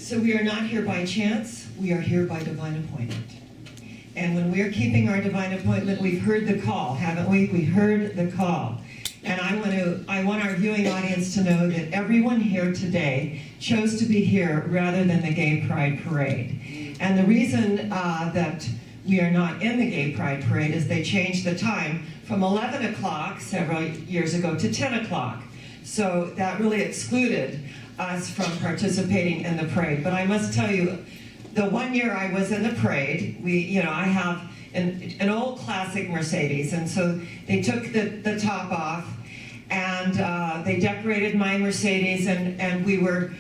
So we are not here by chance, we are here by divine appointment. And when we're keeping our divine appointment, we've heard the call, haven't we? We heard the call. And I want our viewing audience to know that everyone here today chose to be here rather than the Gay Pride Parade. And the reason that we are not in the Gay Pride Parade is they changed the time from 11 o'clock several years ago to 10 o'clock. So that really excluded us from participating in the parade. But I must tell you, the 1 year I was in the parade, I have an old classic Mercedes, and so they took the top off, and they decorated my Mercedes, and we were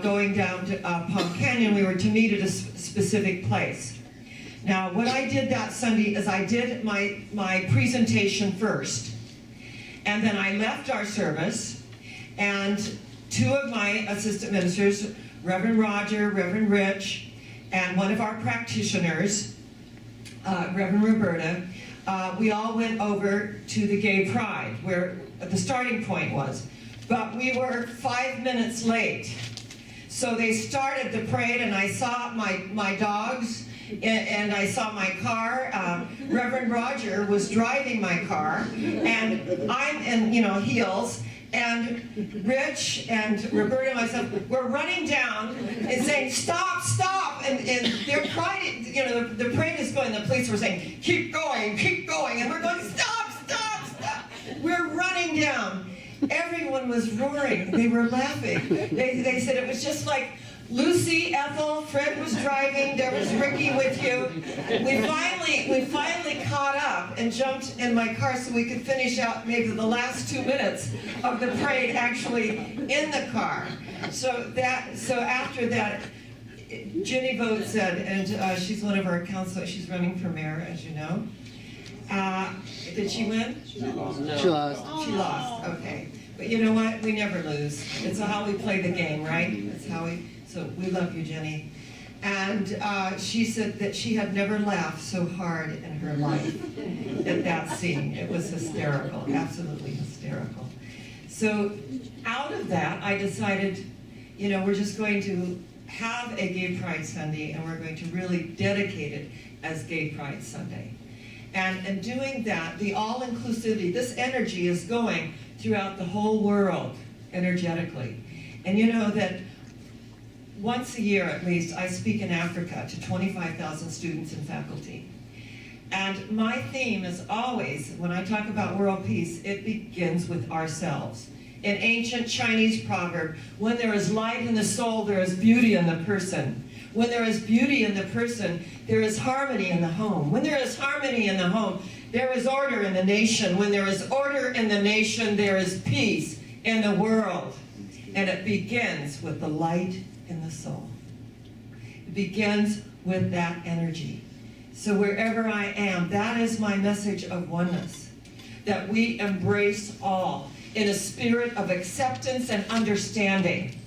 going down to Palm Canyon. We were to meet at a specific place. Now, what I did that Sunday is I did my presentation first, and then I left our service, and two of my assistant ministers, Reverend Roger, Reverend Rich, and one of our practitioners, Reverend Roberta, we all went over to the Gay Pride, where the starting point was. But we were 5 minutes late. So they started the parade, and I saw my dogs, and I saw my car. Reverend Roger was driving my car, and I'm in, heels. And Rich and Roberta and myself were running down and saying, "Stop, stop!" And their pride, the parade is going. The police were saying, keep going," and we're going, "Stop, stop, stop!" We're running down. Everyone was roaring. They were laughing. They said it was just like Lucy, Ethel, Fred was driving. There was Ricky with you. We finally caught up and jumped in my car so we could finish out maybe the last 2 minutes of the parade actually in the car. So after that, Jenny Vogt said, and she's one of our counselors. She's running for mayor, as you know. Did she win? She lost. She lost. Okay. But you know what? We never lose. It's how we play the game, right? That's how we. So we love you, Jenny. And she said that she had never laughed so hard in her life at that scene. It was hysterical, absolutely hysterical. So out of that, I decided, we're just going to have a Gay Pride Sunday, and we're going to really dedicate it as Gay Pride Sunday. And in doing that, the all-inclusivity, this energy is going throughout the whole world energetically. And you know that once a year at least, I speak in Africa to 25,000 students and faculty. And my theme is always, when I talk about world peace, it begins with ourselves. An ancient Chinese proverb, when there is light in the soul, there is beauty in the person. When there is beauty in the person, there is harmony in the home. When there is harmony in the home, there is order in the nation. When there is order in the nation, there is peace in the world. And it begins with the light in the soul. It begins with that energy. So wherever I am, that is my message of oneness, that we embrace all in a spirit of acceptance and understanding.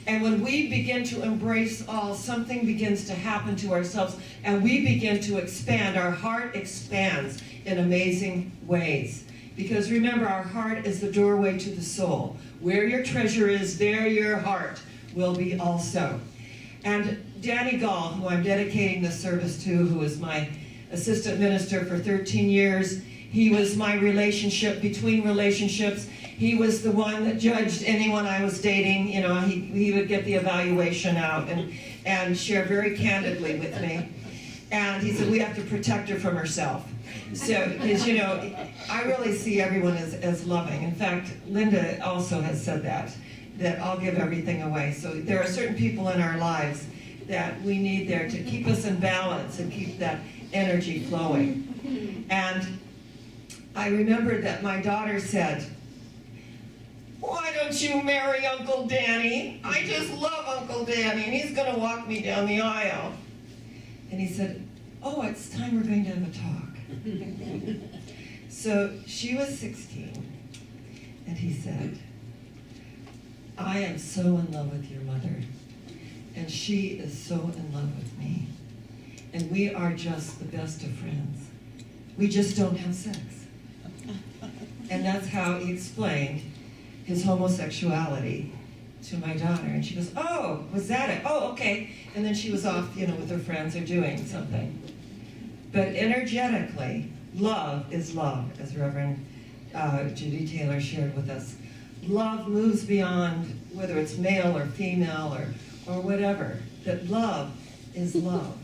And when we begin to embrace all, something begins to happen to ourselves, and we begin to expand. Our heart expands in amazing ways. Because remember, our heart is the doorway to the soul. Where your treasure is, there your heart will be also. And Danny Gall, who I'm dedicating this service to, who was my assistant minister for 13 years, he was my relationship between relationships. He was the one that judged anyone I was dating. He would get the evaluation out and share very candidly with me. And he said, we have to protect her from herself. So, because, I really see everyone as loving. In fact, Linda also has said that I'll give everything away. So there are certain people in our lives that we need there to keep us in balance and keep that energy flowing. And I remember that my daughter said, why don't you marry Uncle Danny? I just love Uncle Danny, and he's going to walk me down the aisle. And he said, oh, it's time we're going to have a talk. So she was 16, and he said, I am so in love with your mother, and she is so in love with me, and we are just the best of friends. We just don't have sex. And that's how he explained his homosexuality to my daughter. And she goes, oh, was that it? Oh, okay. And then she was off, with her friends or doing something. But energetically, love is love, as Reverend Judy Taylor shared with us. Love moves beyond whether it's male or female or whatever. That love is love.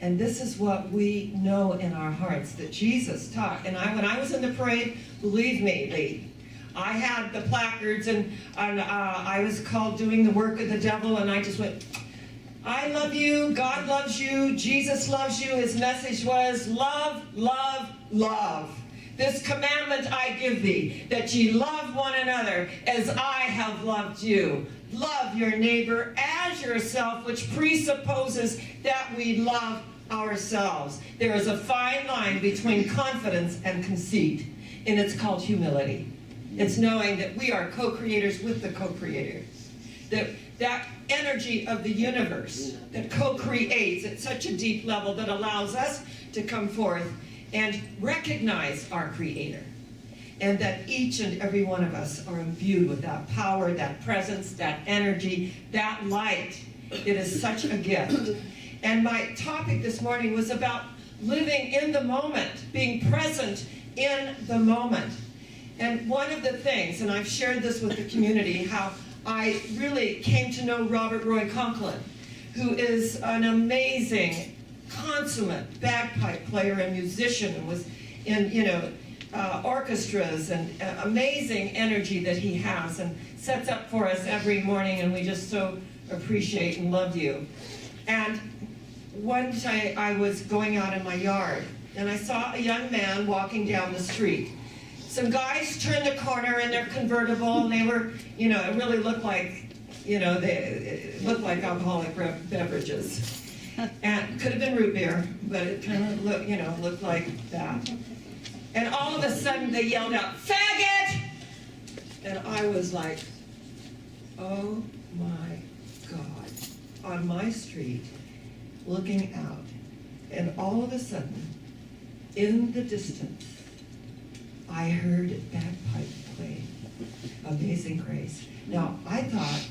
And this is what we know in our hearts that Jesus taught. And when I was in the parade, believe me, Lee, I had the placards and I was called doing the work of the devil, and I just went, I love you, God loves you, Jesus loves you. His message was love, love, love. This commandment I give thee, that ye love one another as I have loved you. Love your neighbor as yourself, which presupposes that we love ourselves. There is a fine line between confidence and conceit, and it's called humility. It's knowing that we are co-creators with the co-creators. That energy of the universe that co-creates at such a deep level that allows us to come forth and recognize our Creator. And that each and every one of us are imbued with that power, that presence, that energy, that light. It is such a gift. And my topic this morning was about living in the moment, being present in the moment. And one of the things, and I've shared this with the community, how I really came to know Robert Roy Conklin, who is an amazing, consummate bagpipe player and musician, and was in, orchestras, and amazing energy that he has and sets up for us every morning, and we just so appreciate and love you. And one day I was going out in my yard, and I saw a young man walking down the street. Some guys turned the corner in their convertible, and they were, it really looked like, they looked like alcoholic beverages. And could have been root beer, but it kind of looked like that. And all of a sudden they yelled out, "Faggot!" And I was like, oh my God, on my street, looking out. And all of a sudden, in the distance, I heard bagpipe playing, Amazing Grace. Now, I thought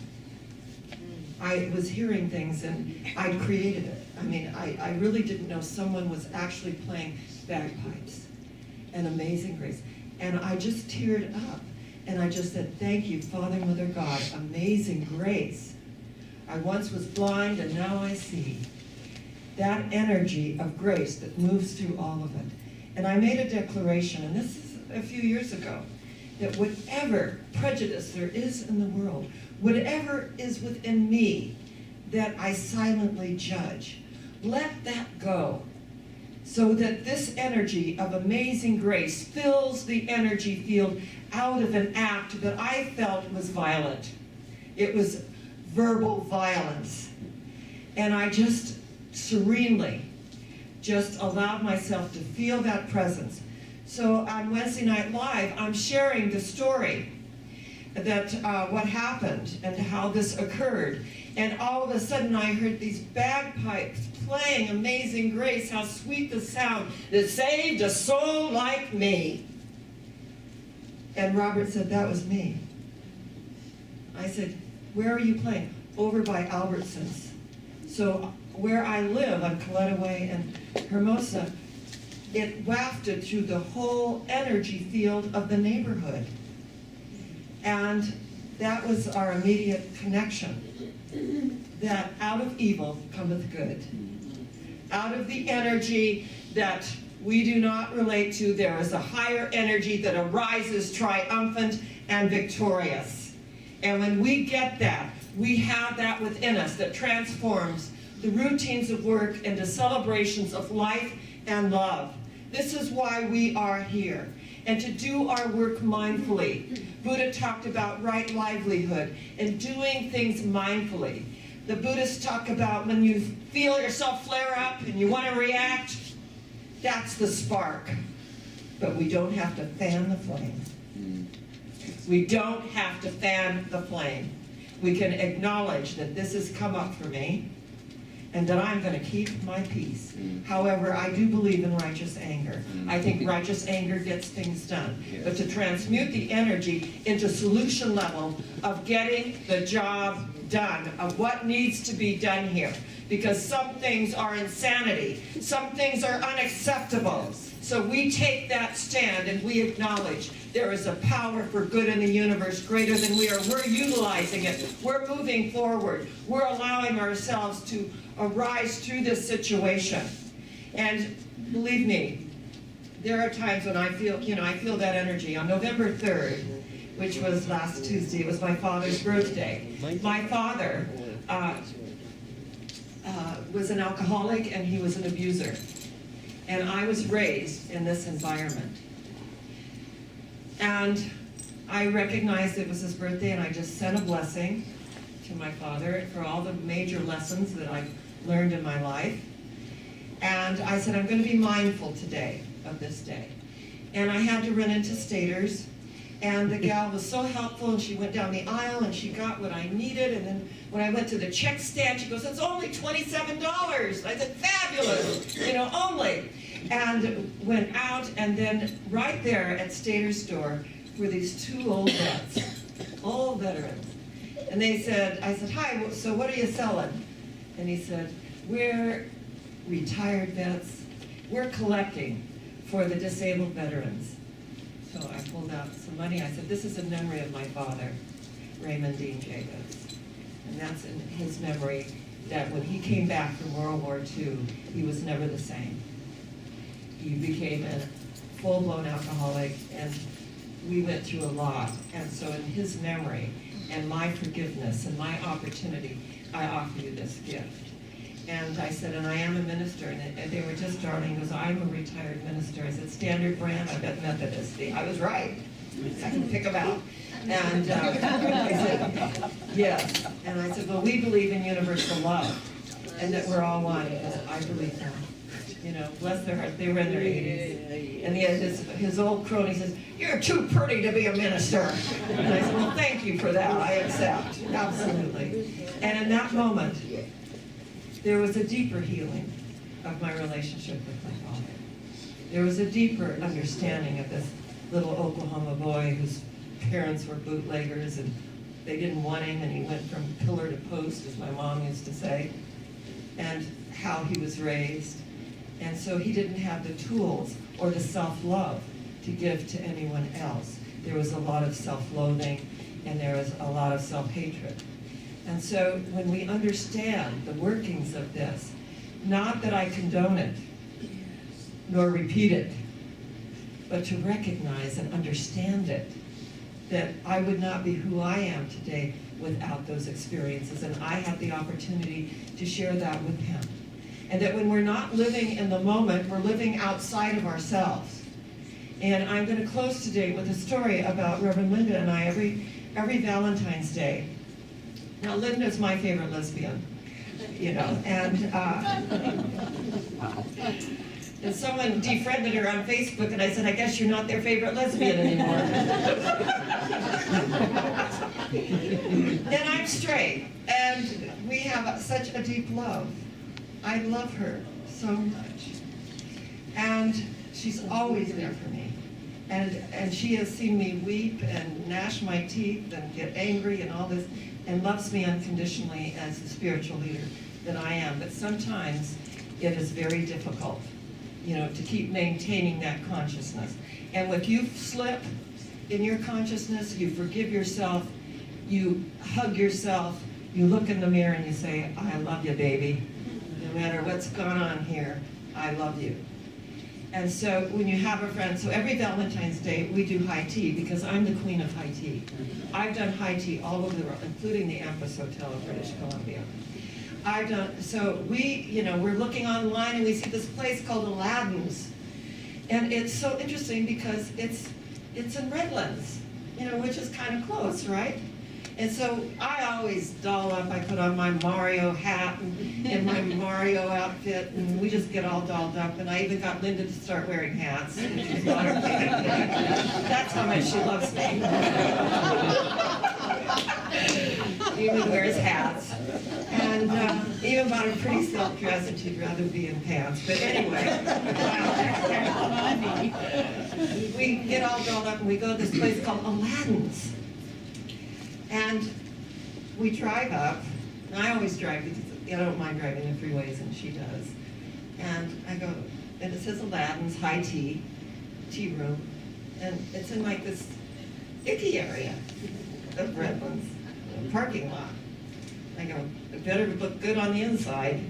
I was hearing things and I created it. I mean, I really didn't know someone was actually playing bagpipes and Amazing Grace. And I just teared up and I just said, thank you, Father, Mother, God, Amazing Grace. I once was blind and now I see. That energy of grace that moves through all of it. And I made a declaration, and this is a few years ago, that whatever prejudice there is in the world, whatever is within me that I silently judge, let that go, so that this energy of amazing grace fills the energy field out of an act that I felt was violent. It was verbal violence. And I just serenely just allowed myself to feel that presence. So on Wednesday Night Live, I'm sharing the story that what happened and how this occurred. And all of a sudden I heard these bagpipes playing Amazing Grace, how sweet the sound that saved a soul like me. And Robert said, that was me. I said, where are you playing? Over by Albertsons. So where I live on Coletta Way and Hermosa, it wafted through the whole energy field of the neighborhood. And that was our immediate connection, that out of evil cometh good. Out of the energy that we do not relate to, there is a higher energy that arises triumphant and victorious. And when we get that, we have that within us that transforms the routines of work into celebrations of life and love. This is why we are here. And to do our work mindfully. Buddha talked about right livelihood and doing things mindfully. The Buddhists talk about when you feel yourself flare up and you want to react, that's the spark. But we don't have to fan the flame. We don't have to fan the flame. We can acknowledge that this has come up for me, and that I'm going to keep my peace. However, I do believe in righteous anger. I think righteous anger gets things done. But to transmute the energy into solution level of getting the job done, of what needs to be done here. Because some things are insanity. Some things are unacceptable. So we take that stand and we acknowledge there is a power for good in the universe greater than we are. We're utilizing it. We're moving forward. We're allowing ourselves to arise through this situation. And believe me, there are times when I feel, I feel that energy. On November 3rd, which was last Tuesday, it was my father's birthday. My father was an alcoholic and he was an abuser. And I was raised in this environment. And I recognized it was his birthday, and I just sent a blessing to my father for all the major lessons that I've learned in my life. And I said, I'm going to be mindful today of this day. And I had to run into Staters, and the gal was so helpful, and she went down the aisle, and she got what I needed. And then when I went to the check stand, she goes, it's only $27. I said, fabulous, only. And went out, and then right there at Stater's store were these two old vets, old veterans. And I said, hi, so what are you selling? And he said, we're retired vets. We're collecting for the disabled veterans. So I pulled out some money. I said, this is in memory of my father, Raymond Dean Jacobs. And that's in his memory that when he came back from World War II, he was never the same. He became a full-blown alcoholic, and we went through a lot. And so in his memory and my forgiveness and my opportunity, I offer you this gift. And I said, and I am a minister. And they were just darling. He goes, I'm a retired minister. I said, Standard Brand? I bet Methodist. See, I was right. I can pick them out. And I said, yes. And I said, well, we believe in universal love and that we're all one. I believe that. Bless their hearts, they were in their 80s. And his old crony says, you're too pretty to be a minister. And I said, well, thank you for that, I accept, absolutely. And in that moment, there was a deeper healing of my relationship with my father. There was a deeper understanding of this little Oklahoma boy whose parents were bootleggers, and they didn't want him, and he went from pillar to post, as my mom used to say, and how he was raised. And so he didn't have the tools or the self-love to give to anyone else. There was a lot of self-loathing, and there was a lot of self-hatred. And so when we understand the workings of this, not that I condone it, nor repeat it, but to recognize and understand it, that I would not be who I am today without those experiences. And I have the opportunity to share that with him. And that when we're not living in the moment, we're living outside of ourselves. And I'm going to close today with a story about Reverend Linda and I every Valentine's Day. Now, Linda's my favorite lesbian, and someone defriended her on Facebook, and I said, I guess you're not their favorite lesbian anymore. And I'm straight, and we have such a deep love. I love her so much. And she's always there for me. And she has seen me weep and gnash my teeth and get angry and all this, and loves me unconditionally as the spiritual leader that I am. But sometimes it is very difficult, to keep maintaining that consciousness. And when you slip in your consciousness, you forgive yourself, you hug yourself, you look in the mirror and you say, I love you, baby. No matter what's gone on here, I love you. And so when you have a friend, so every Valentine's Day we do high tea because I'm the queen of high tea. I've done high tea all over the world, including the Empress Hotel in British Columbia. So we're looking online and we see this place called Aladdin's. And it's so interesting because it's in Redlands, which is kind of close, right? And so I always doll up. I put on my Mario hat and my Mario outfit, and we just get all dolled up. And I even got Linda to start wearing hats. She's not her favorite. That's how much she loves me. Even wears hats. And even by not a pretty silk dress and she'd rather be in pants. But anyway, we get all dolled up and we go to this place called Aladdin's. And we drive up, and I always drive because I don't mind driving the freeways, and she does. And I go, and it says Aladdin's high tea room, and it's in like this icky area of Redlands, parking lot. I go, it better look good on the inside.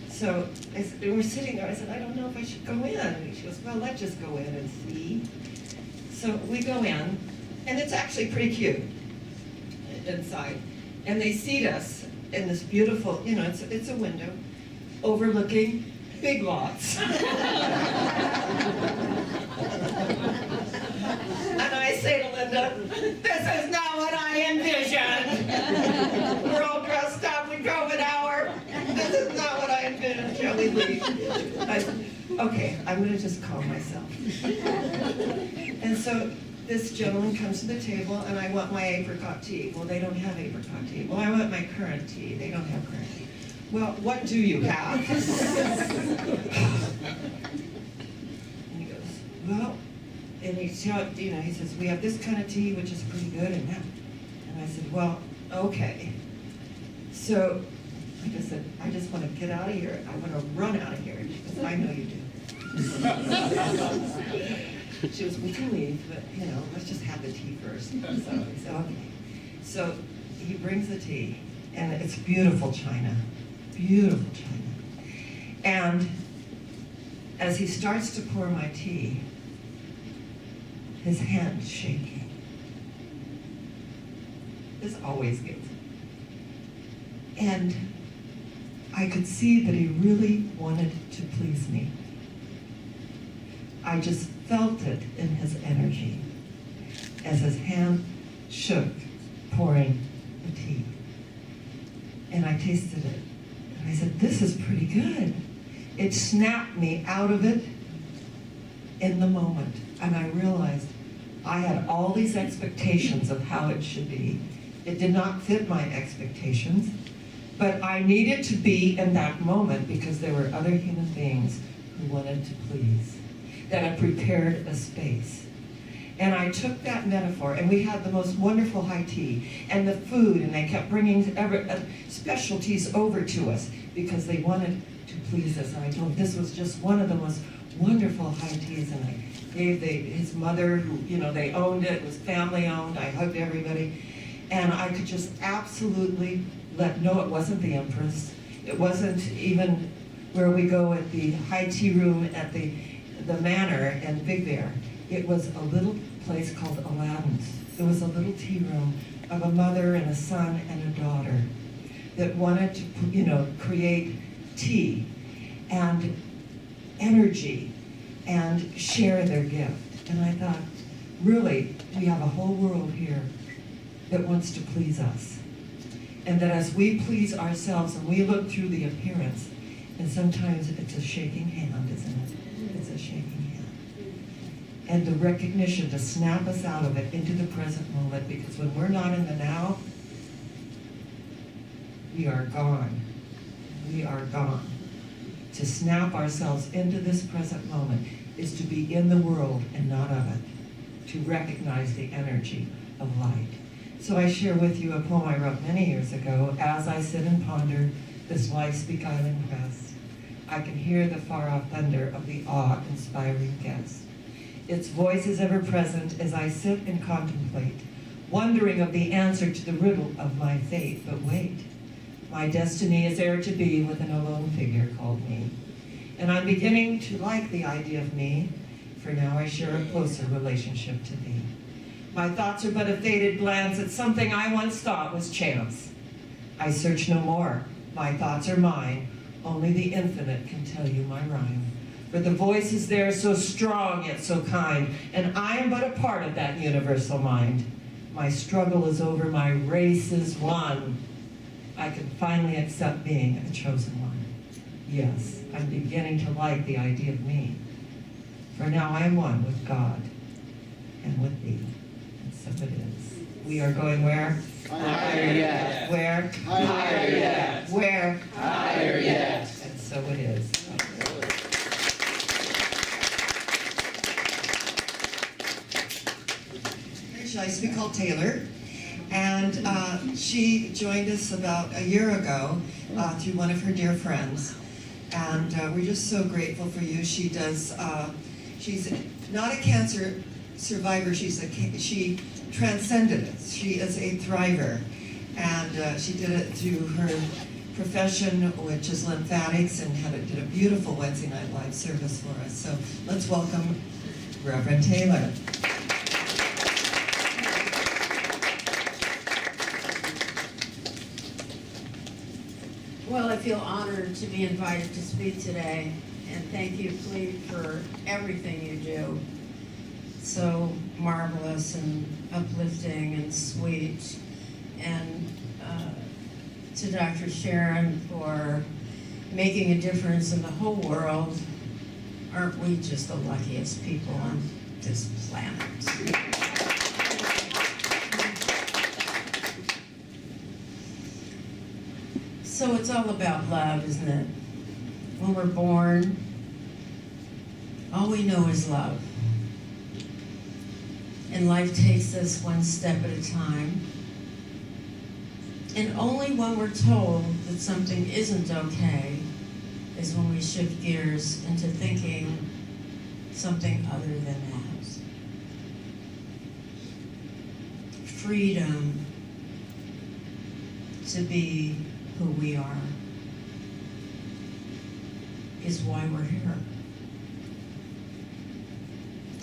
So I said, we're sitting there, I said, I don't know if I should go in. And she goes, well, let's just go in and see. So we go in, and it's actually pretty cute inside. And they seat us in this beautiful, you know, it's a window overlooking big lots. And I say to Linda, this is not what I envisioned. We're all dressed up, we drove an hour. This is not what I envisioned. Shall we leave? I said, okay, I'm gonna just calm myself. And so this gentleman comes to the table, and I want my apricot tea. Well, they don't have apricot tea. Well, I want my currant tea. They don't have currant tea. Well, what do you have? And he goes, well, and he says, we have this kind of tea, which is pretty good, and that. And I said, well, okay. So, like I said, I just want to get out of here. I want to run out of here. She goes, I know you do. She goes, we can leave, but, you know, let's just have the tea first. So he said, okay. So he brings the tea, and it's beautiful china. Beautiful china. And as he starts to pour my tea, his hand's shaking. This always gets it. And I could see that he really wanted to please me. I just felt it in his energy as his hand shook, pouring the tea. And I tasted it. And I said, this is pretty good. It snapped me out of it in the moment. And I realized I had all these expectations of how it should be. It did not fit my expectations, but I needed to be in that moment because there were other human beings who wanted to please, that had prepared a space. And I took that metaphor, and we had the most wonderful high tea, and the food, and they kept bringing specialties over to us because they wanted to please us. And I told them this was just one of the most wonderful high teas, and I gave his mother, who, you know, they owned it was family owned, I hugged everybody, and I could just absolutely no, it wasn't the Empress, it wasn't even where we go at the high tea room at the Manor and Big Bear. It was a little place called Aladdin's. It was a little tea room of a mother and a son and a daughter that wanted to, you know, create tea and energy and share their gift. And I thought, really, we have a whole world here that wants to please us. And that as we please ourselves and we look through the appearance, and sometimes it's a shaking hand, isn't it? It's a shaking hand. And the recognition to snap us out of it into the present moment, because when we're not in the now, we are gone. We are gone. To snap ourselves into this present moment is to be in the world and not of it. To recognize the energy of light. So I share with you a poem I wrote many years ago. As I sit and ponder this life's beguiling quest, I can hear the far-off thunder of the awe-inspiring guest. Its voice is ever present as I sit and contemplate, wondering of the answer to the riddle of my fate. But wait, my destiny is e'er to be with an alone figure called me. And I'm beginning to like the idea of me, for now I share a closer relationship to thee. My thoughts are but a faded glance at something I once thought was chance. I search no more, my thoughts are mine, only the infinite can tell you my rhyme. For the voice is there so strong yet so kind, and I am but a part of that universal mind. My struggle is over, my race is won. I can finally accept being a chosen one. Yes, I'm beginning to like the idea of me. For now I am one with God and with thee. So it is. We are going where? Higher yet. Where? Higher yet. Where? Higher yet. so it is. She likes to be called Taylor, and she joined us about a year ago through one of her dear friends, and we're just so grateful for you. She does. She's not a cancer survivor. She transcended it. She is a thriver, and she did it through her profession, which is lymphatics, and did a beautiful Wednesday night live service for us. So let's welcome Reverend Taylor. Well, I feel honored to be invited to speak today, and thank you, Cleve, for everything you do. So marvelous and uplifting and sweet. And to Dr. Sharon for making a difference in the whole world. Aren't we just the luckiest people on this planet? So it's all about love, isn't it? When we're born, all we know is love. And life takes us one step at a time. And only when we're told that something isn't okay is when we shift gears into thinking something other than that. Freedom to be who we are is why we're here.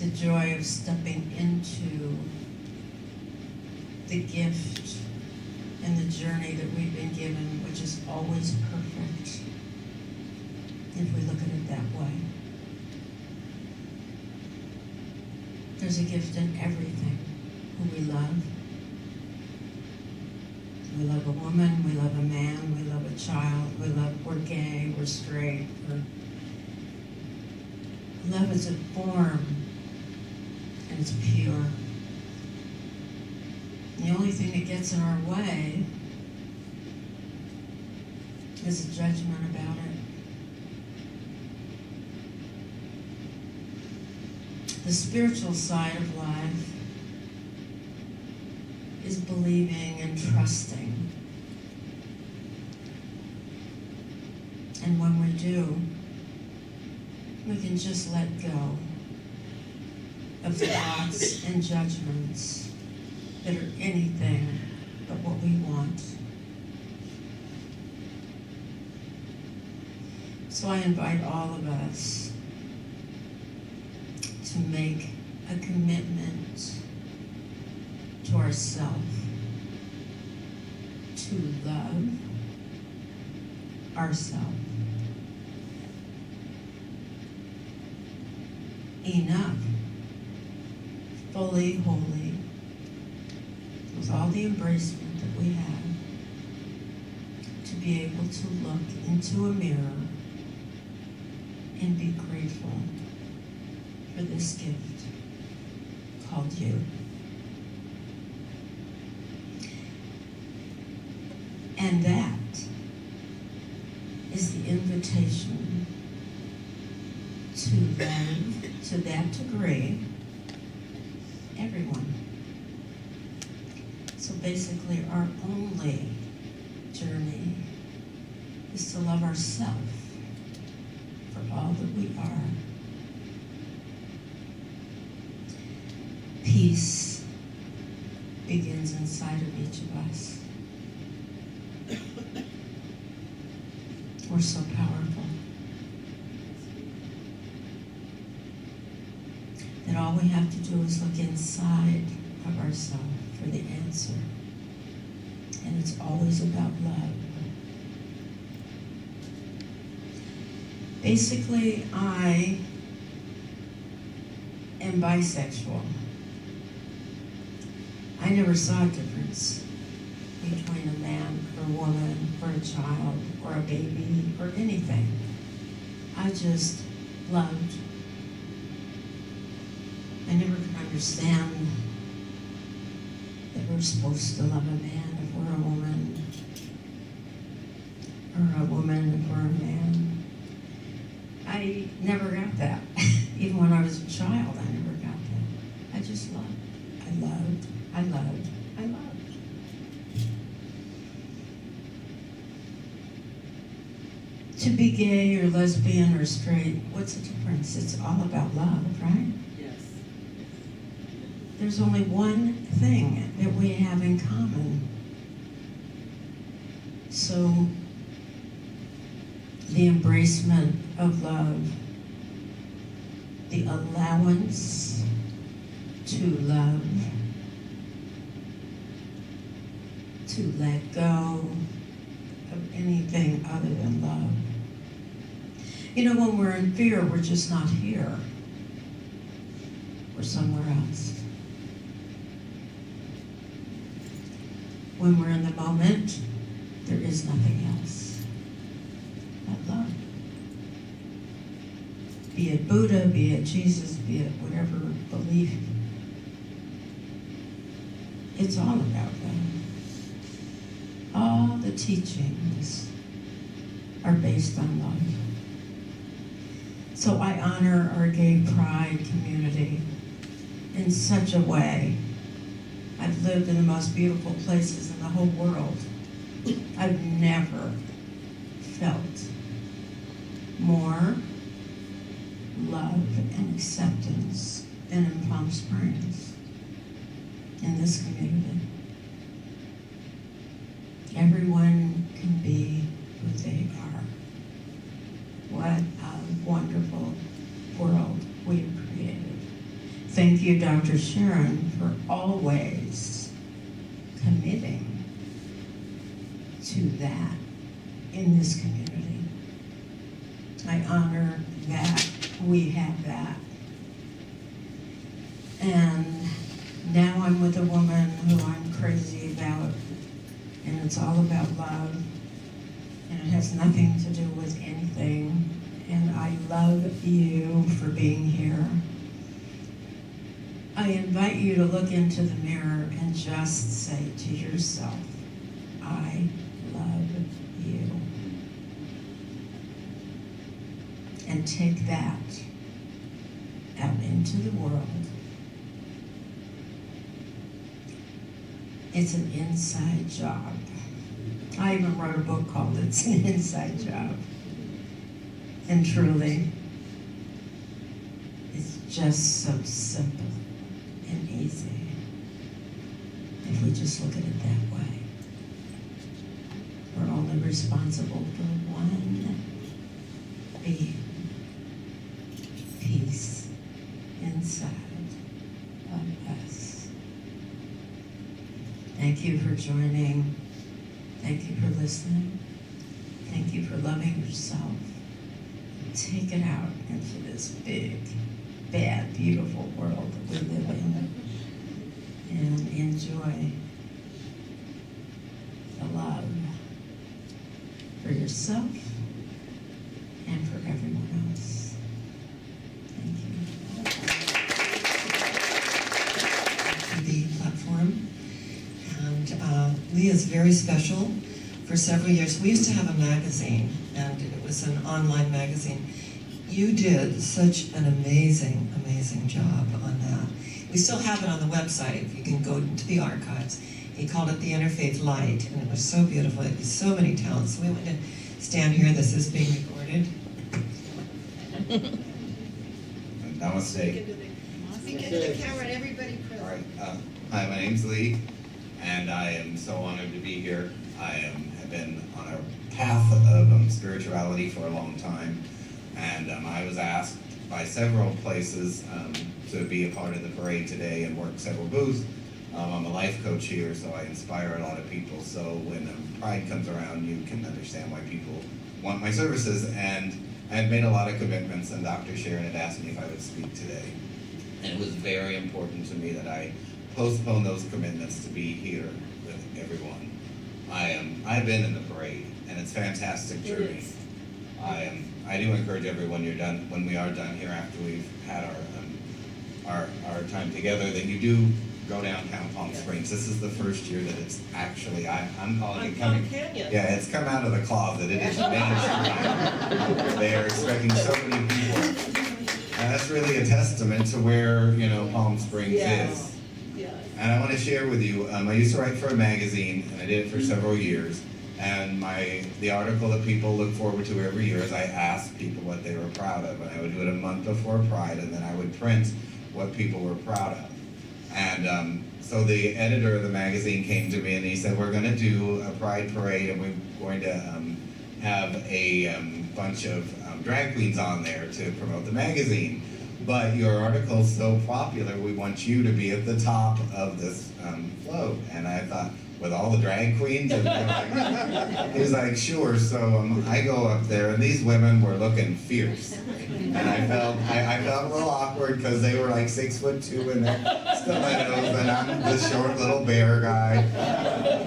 The joy of stepping into the gift and the journey that we've been given, which is always perfect, if we look at it that way. There's a gift in everything. Who we love. We love a woman, we love a man, we love a child, we're gay, we're straight. Love is a form, and it's pure. The only thing that gets in our way is a judgment about it. The spiritual side of life is believing and trusting. And when we do, we can just let go of thoughts and judgments that are anything but what we want. So I invite all of us to make a commitment to ourselves to love ourselves enough, fully, wholly, with all the embracement that we have, to be able to look into a mirror and be grateful for this gift called you. And that is the invitation to love, to that degree, everyone. So basically, our only journey is to love ourselves for all that we are. Peace begins inside of each of us. We're so powerful that all we have to do is look inside of ourselves for the answer. And it's always about love. Basically, I am bisexual. I never saw a difference between a man or a woman or a child or a baby or anything. I just loved. I never could understand that we're supposed to love a man if we're a woman, or a woman if we're a man. To be gay or lesbian or straight, what's the difference? It's all about love, right? Yes. There's only one thing that we have in common. So, the embracement of love, the allowance to love, to let go of anything other than love. You know, when we're in fear, we're just not here. We're somewhere else. When we're in the moment, there is nothing else but love. Be it Buddha, be it Jesus, be it whatever belief. It's all about love. All the teachings are based on love. So I honor our gay pride community in such a way. I've lived in the most beautiful places in the whole world. I've never felt more love and acceptance than in Palm Springs, in this community. Everyone can be who they are. What a wonderful world we have created. Thank you, Dr. Sharon, for always committing to that in this community. I honor that we have that. And now I'm with a woman who I'm crazy about, and it's all about love, and it has nothing to do with anything. And I love you for being here. I invite you to look into the mirror and just say to yourself, I love you. And take that out into the world. It's an inside job. I even wrote a book called It's an Inside Job. And truly, it's just so simple and easy if we just look at it that way. We're only responsible for one being, peace inside of us. Thank you for joining. Thank you for listening. Thank you for loving yourself. Take it out into this big, bad, beautiful world that we live in. And enjoy the love for yourself and for everyone else. Thank you. The platform. And Lee is very special. For several years, we used to have a magazine, and it was an online magazine. You did such an amazing, amazing job on that. We still have it on the website, if you can go into the archives. He called it the Interfaith Light, and it was so beautiful. It was so many talents. We went to stand here. This is being recorded. Namaste. Speak into the camera and everybody present. All right. Hi, my name's Lee, and I am so honored to be here. I have been on a path of spirituality for a long time, and I was asked by several places to be a part of the parade today and work several booths. I'm a life coach here, so I inspire a lot of people. So when Pride comes around, you can understand why people want my services. And I had made a lot of commitments, and Dr. Sharon had asked me if I would speak today. And it was very important to me that I postpone those commitments to be here with everyone. I've been in the parade, and it's a fantastic journey. I do encourage everyone, when we are done here after we've had our time together, that you do go downtown Palm Springs. This is the first year that it's actually, I'm calling it coming. Yeah, it's come out of the closet. It is mainstream. They are expecting so many people. And that's really a testament to where, Palm Springs is. And I want to share with you, I used to write for a magazine, and I did it for several years. And the article that people look forward to every year is I ask people what they were proud of. And I would do it a month before Pride, and then I would print what people were proud of. And so the editor of the magazine came to me and he said, we're going to do a Pride parade, and we're going to have a bunch of drag queens on there to promote the magazine. But your article's so popular, we want you to be at the top of this float. And I thought, with all the drag queens? And he was like, sure. So I go up there, and these women were looking fierce. And I felt a little awkward because they were like 6'2" in their stilettos, and I'm this short little bear guy.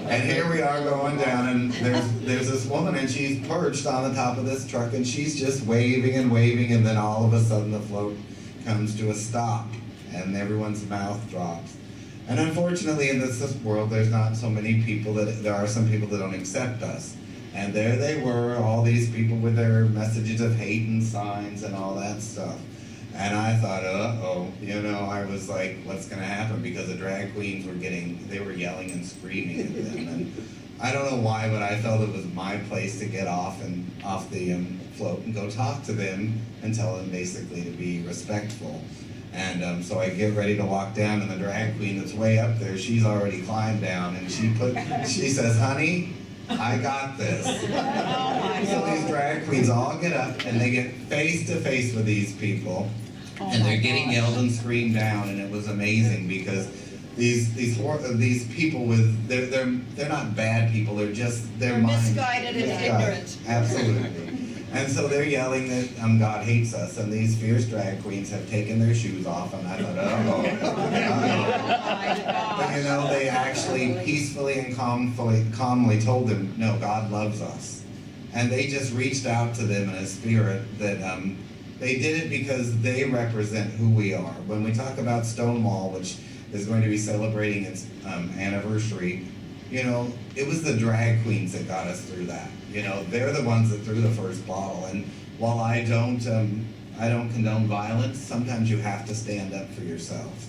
And here we are going down, and there's this woman, and she's perched on the top of this truck, and she's just waving and waving, and then all of a sudden the float comes to a stop, and everyone's mouth drops. And unfortunately, in this world, there's not so many people there are some people that don't accept us. And there they were, all these people with their messages of hate and signs and all that stuff. And I thought, uh-oh, I was like, what's going to happen? Because the drag queens they were yelling and screaming at them. And I don't know why, but I felt it was my place to get off the float and go talk to them and tell them basically to be respectful. And so I get ready to walk down, and the drag queen that's way up there, she's already climbed down, and she says, honey, I got this. So these drag queens all get up, and they get face to face with these people, and they're getting yelled and screamed down, and it was amazing because these people they're not bad people, they're misguided and ignorant. Absolutely. And so they're yelling that God hates us, and these fierce drag queens have taken their shoes off, and I thought, But they actually peacefully and calmly told them, no, God loves us. And they just reached out to them in a spirit that they did it because they represent who we are. When we talk about Stonewall, which is going to be celebrating its anniversary, it was the drag queens that got us through that. They're the ones that threw the first bottle. And while I don't condone violence, sometimes you have to stand up for yourself.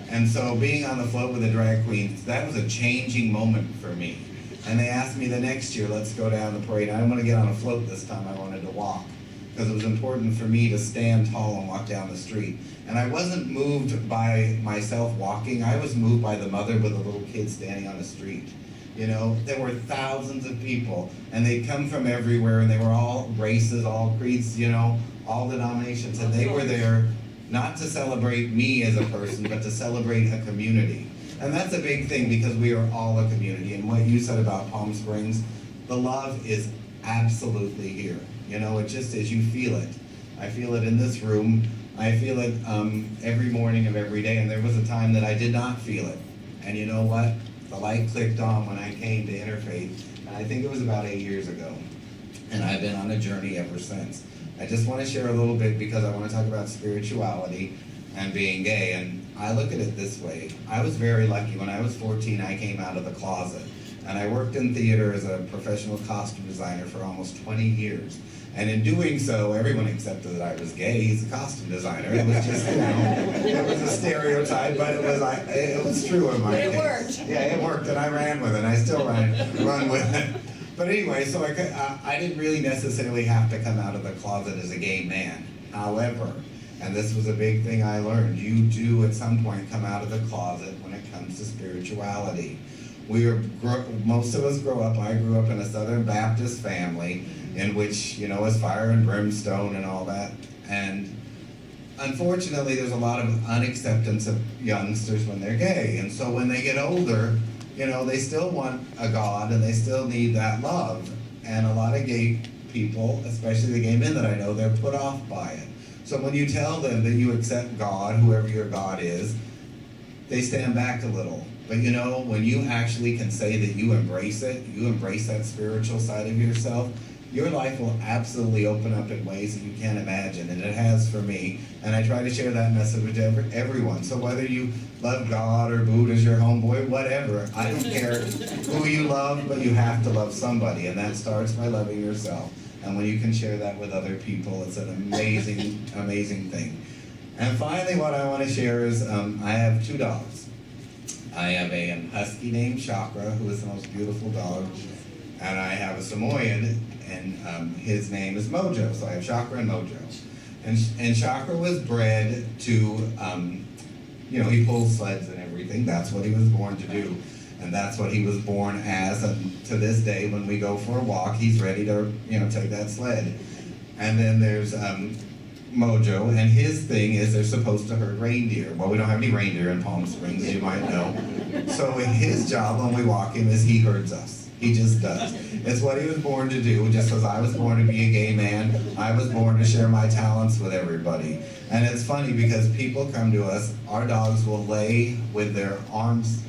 And so being on the float with the drag queens, that was a changing moment for me. And they asked me the next year, let's go down the parade. I didn't want to get on a float this time, I wanted to walk. Because it was important for me to stand tall and walk down the street. And I wasn't moved by myself walking, I was moved by the mother with a little kid standing on the street. There were thousands of people, and they'd come from everywhere, and they were all races, all creeds, all denominations, and they were there not to celebrate me as a person, but to celebrate a community. And that's a big thing because we are all a community. And what you said about Palm Springs, the love is absolutely here. It just is, you feel it. I feel it in this room. I feel it every morning of every day, and there was a time that I did not feel it. And you know what? The light clicked on when I came to Interfaith, and I think it was about 8 years ago. And I've been on a journey ever since. I just want to share a little bit because I want to talk about spirituality and being gay. And I look at it this way. I was very lucky. When I was 14, I came out of the closet. And I worked in theater as a professional costume designer for almost 20 years. And in doing so, everyone accepted that I was gay. He's a costume designer. It was just, it was a stereotype, but it was true in my case. It worked. Yeah, it worked, and I ran with it. I still run with it. But anyway, so I didn't really necessarily have to come out of the closet as a gay man. However, and this was a big thing I learned, you do at some point come out of the closet when it comes to spirituality. Most of us grow up, I grew up in a Southern Baptist family, in which, was fire and brimstone and all that. And unfortunately, there's a lot of unacceptance of youngsters when they're gay. And so when they get older, they still want a God and they still need that love. And a lot of gay people, especially the gay men that I know, they're put off by it. So when you tell them that you accept God, whoever your God is, they stand back a little. But when you actually can say that you embrace it, you embrace that spiritual side of yourself, your life will absolutely open up in ways that you can't imagine, and it has for me. And I try to share that message with everyone. So whether you love God or Buddha's your homeboy, whatever, I don't care who you love, but you have to love somebody, and that starts by loving yourself. And when you can share that with other people, it's an amazing, amazing thing. And finally, what I want to share is I have 2 dogs. I have a husky named Chakra, who is the most beautiful dog And I have a Samoyed, and his name is Mojo, so I have Chakra and Mojo. And Chakra was bred to, he pulls sleds and everything. That's what he was born to do. And that's what he was born as. And to this day, when we go for a walk, he's ready to, take that sled. And then there's Mojo, and his thing is they're supposed to herd reindeer. Well, we don't have any reindeer in Palm Springs, as you might know. So his job when we walk him is he herds us. He just does. It's what he was born to do, just as I was born to be a gay man. I was born to share my talents with everybody. And it's funny because people come to us, our dogs will lay with their arms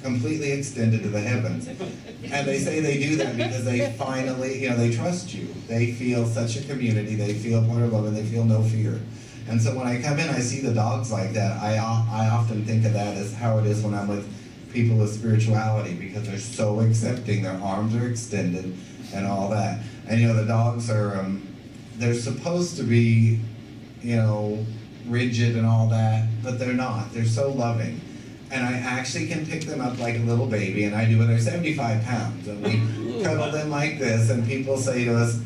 completely extended to the heavens. And they say they do that because they finally, they trust you. They feel such a community, they feel part of love, and they feel no fear. And so when I come in, I see the dogs like that. I often think of that as how it is when I'm with people with spirituality, because they're so accepting, their arms are extended and all that. And the dogs are, they're supposed to be, rigid and all that, but they're not. They're so loving. And I actually can pick them up like a little baby, and I do when they're 75 pounds. And we cuddle them like this, and people say to us,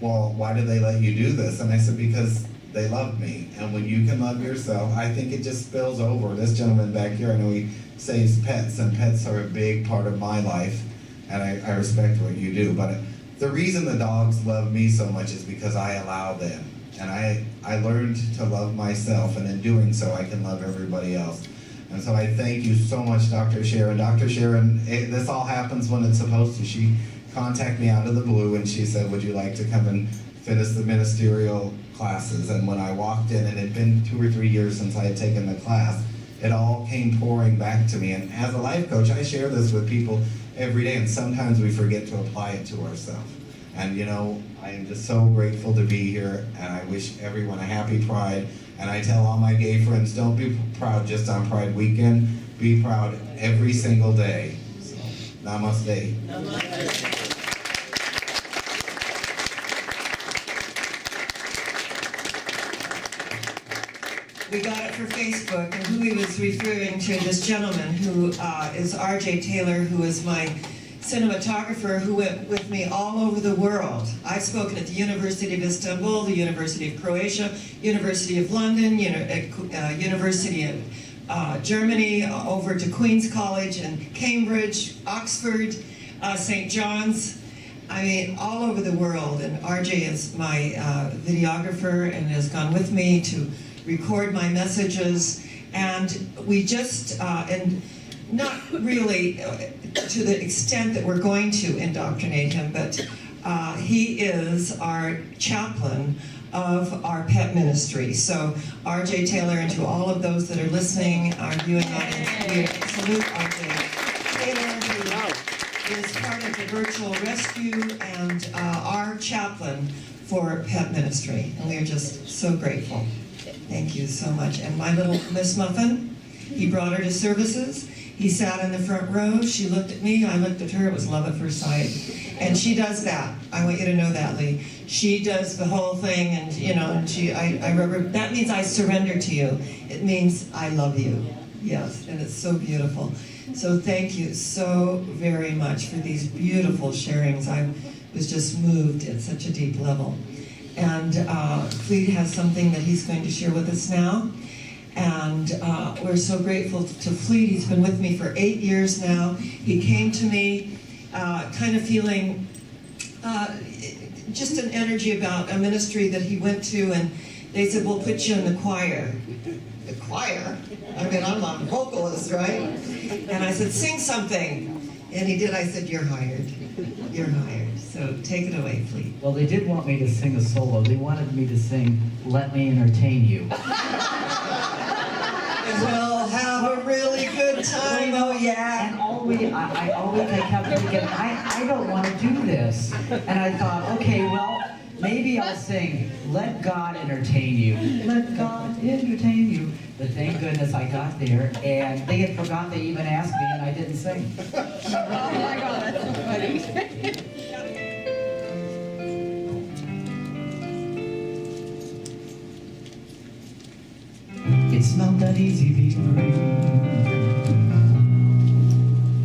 well, why do they let you do this? And I said, because they love me. And when you can love yourself, I think it just spills over. This gentleman back here, I know he saves pets, and pets are a big part of my life, and I respect what you do. But the reason the dogs love me so much is because I allow them. And I learned to love myself, and in doing so, I can love everybody else. And so I thank you so much, Dr. Sharon. Dr. Sharon, this all happens when it's supposed to. She contacted me out of the blue, and she said, would you like to come and finish the ministerial classes? And when I walked in, and it had been 2 or 3 years since I had taken the class, it all came pouring back to me. And as a life coach, I share this with people every day, and sometimes we forget to apply it to ourselves. And I am just so grateful to be here, and I wish everyone a happy Pride. And I tell all my gay friends, don't be proud just on Pride weekend, be proud every single day. So, namaste. Namaste. We got it for Facebook, and who he was referring to, this gentleman who is R.J. Taylor, who is my cinematographer, who went with me all over the world. I've spoken at the University of Istanbul, the University of Croatia, University of London, University of Germany, over to Queen's College and Cambridge, Oxford, St. John's. I mean, all over the world. And RJ is my videographer and has gone with me to record my messages. And we just, and not really to the extent that we're going to indoctrinate him, but he is our chaplain of our pet ministry. So R.J. Taylor, and to all of those that are listening, our viewing audience, we salute R.J. Taylor, who is part of the virtual rescue and our chaplain for pet ministry. And we are just so grateful. Thank you so much. And my little Miss Muffin, he brought her to services. He sat in the front row. She looked at me. I looked at her. It was love at first sight. And she does that. I want you to know that, Lee. She does the whole thing, and I remember, that means I surrender to you. It means I love you. Yes, and it's so beautiful. So thank you so very much for these beautiful sharings. I was just moved at such a deep level. And Fleet has something that he's going to share with us now. And we're so grateful to Fleet. He's been with me for 8 years now. He came to me kind of feeling just an energy about a ministry that he went to, and they said, we'll put you in the choir. The choir? I mean, I'm not a vocalist, right? And I said, sing something. And he did. I said, you're hired. You're hired. So take it away, Fleet. Well, they did want me to sing a solo. They wanted me to sing Let Me Entertain You. We'll have a really good time, oh yeah. And I kept thinking, I don't want to do this. And I thought, okay, well, maybe I'll sing Let God Entertain You. Let God entertain you. But thank goodness I got there, and they had forgot they even asked me, and I didn't sing. Oh my God, that's so funny. It's not that easy being free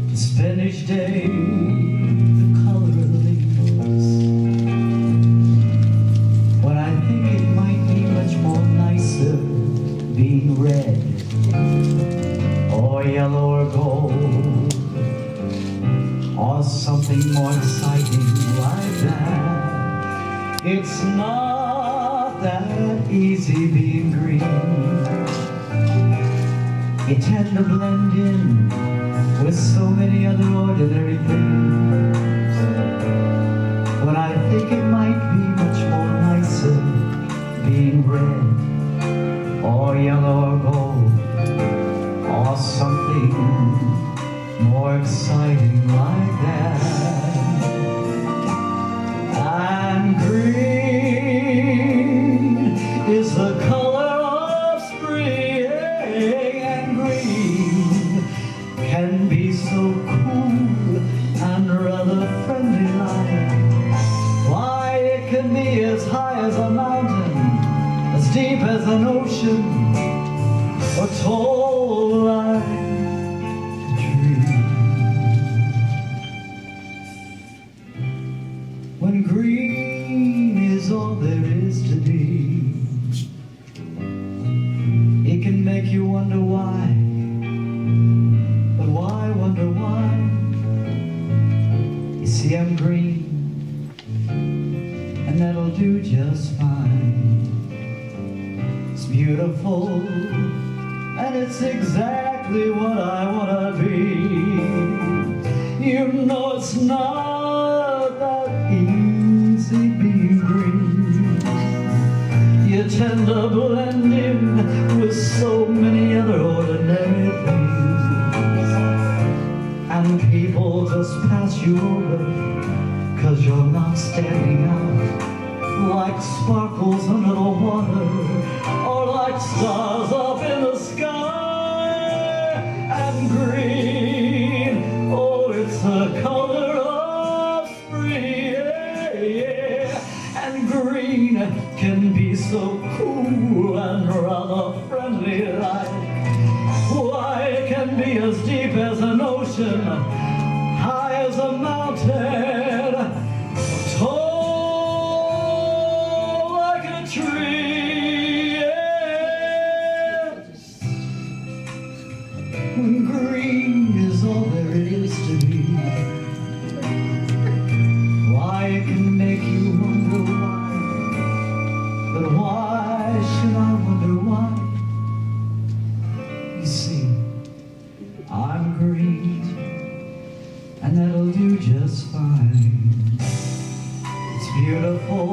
to spend each day the color of something more exciting like that. It's not that easy being green. You tend to blend in with so many other ordinary things. When I think it might be much more nicer being red or yellow or gold or something more exciting like that. And green is the color of spring, and green can be so cool and rather friendly like. Why, it can be as high as a mountain, as deep as an ocean, or tall like a tree. When green is all there is to be, it can make you wonder why. But why wonder why? You see, I'm green, and that'll do just fine. It's beautiful, and it's exactly what I wanna be. You know it's not that easy being green. You tend to blend in with so many other ordinary things, and people just pass you over 'cause you're not standing out like sparkles under the water, or like stars up in the sky. And green, oh, it's the color of spring, and green can be so cool and rather friendly like. Why, it can be as deep as an ocean, high as a mountain, tall like a tree. When green is all there is to be, why, it can make you wonder why. But why should I wonder why? You see, I'm green, and that'll do just fine. It's beautiful,